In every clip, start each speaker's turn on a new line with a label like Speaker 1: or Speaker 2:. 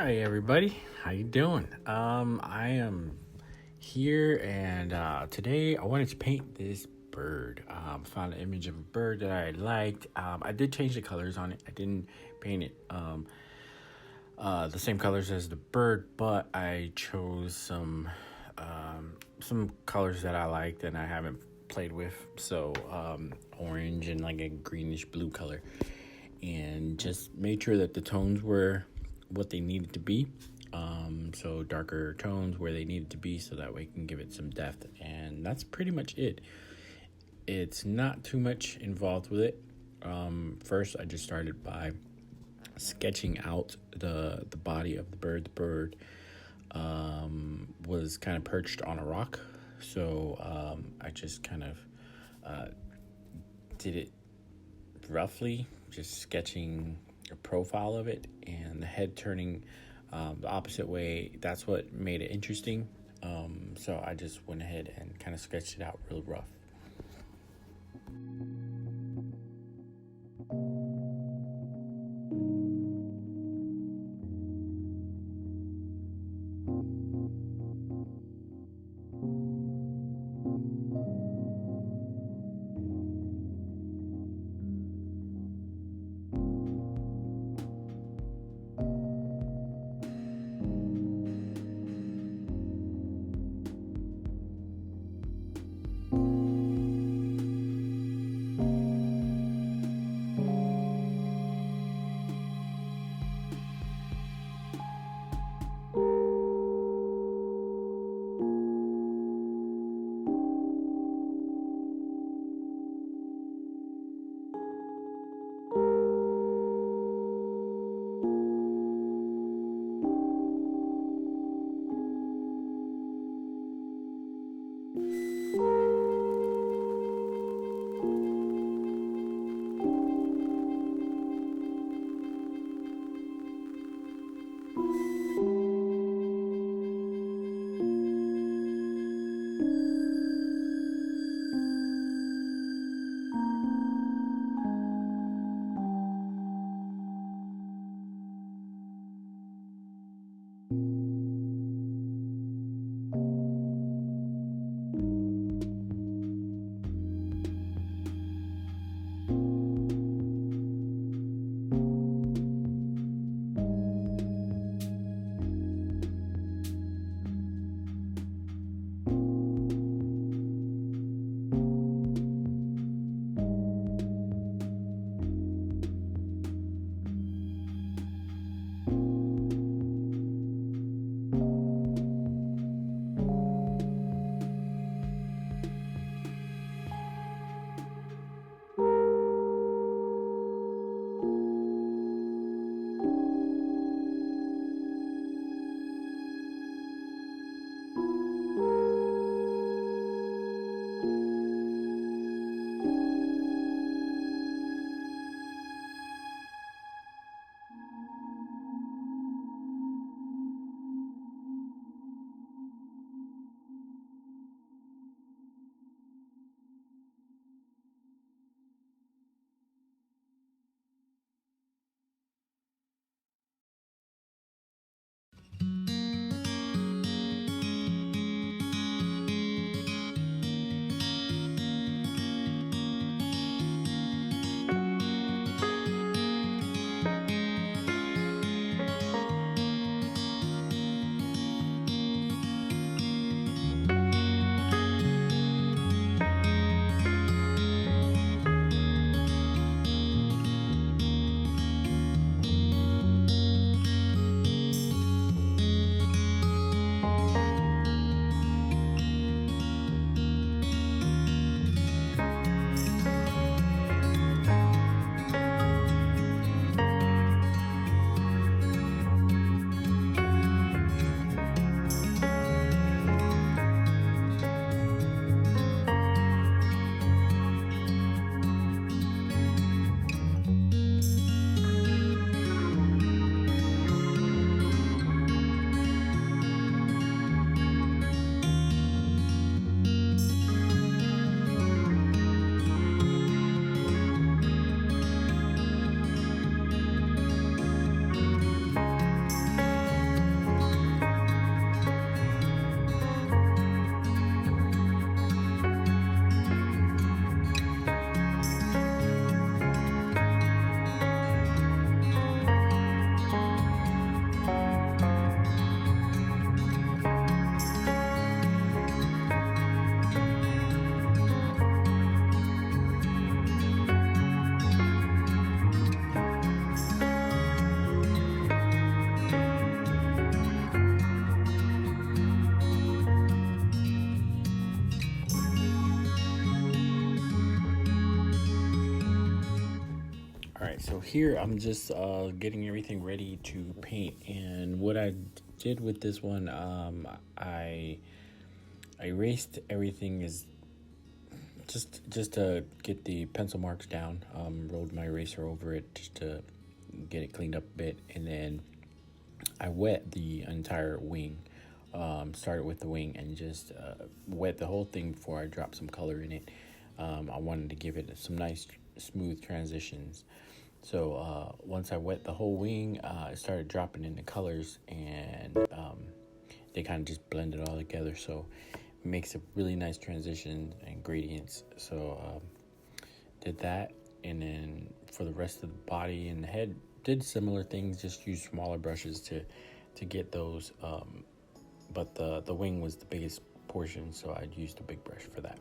Speaker 1: Hi everybody, how you doing? I am here and today I wanted to paint this bird. Found an image of a bird that I liked. I did change the colors on it. I didn't paint it the same colors as the bird, but I chose some colors that I liked and I haven't played with. So orange and like a greenish blue color, and just made sure that the tones were what they needed to be. So darker tones where they needed to be, so that way you can give it some depth. And that's pretty much it. It's not too much involved with it. First, I just started by sketching out the body of the bird. The bird was kind of perched on a rock, so I just kind of did it roughly, just sketching a profile of it and the head turning the opposite way. That's what made it interesting. So I just went ahead and kind of sketched it out real rough. So here I'm just getting everything ready to paint, and what I did with this one, I erased everything is just to get the pencil marks down. Rolled my eraser over it just to get it cleaned up a bit, and then I wet the entire wing. Started with the wing and just wet the whole thing before I dropped some color in it. I wanted to give it some nice smooth transitions. So once I wet the whole wing, I started dropping in the colors, and they kind of just blend it all together. So it makes a really nice transition and gradients. So did that, and then for the rest of the body and the head, did similar things. Just used smaller brushes to get those. But the wing was the biggest portion, so I'd used a big brush for that.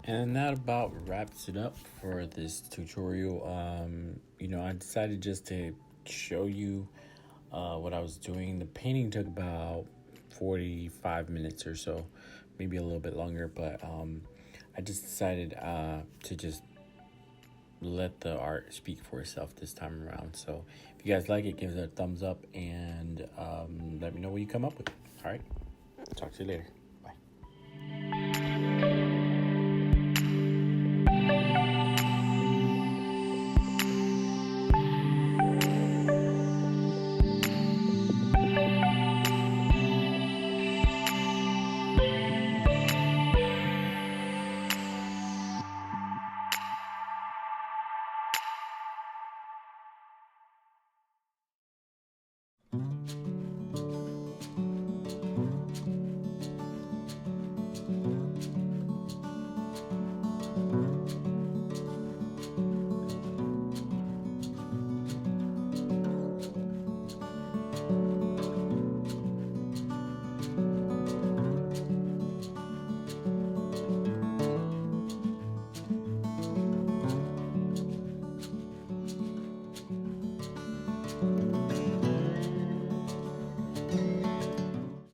Speaker 1: And that about wraps it up for this tutorial. I decided just to show you what I was doing. The painting took about 45 minutes or so, maybe a little bit longer, but I just decided to just let the art speak for itself this time around. So if you guys like it, give it a thumbs up and let me know what you come up with. All right, talk to you later. Bye.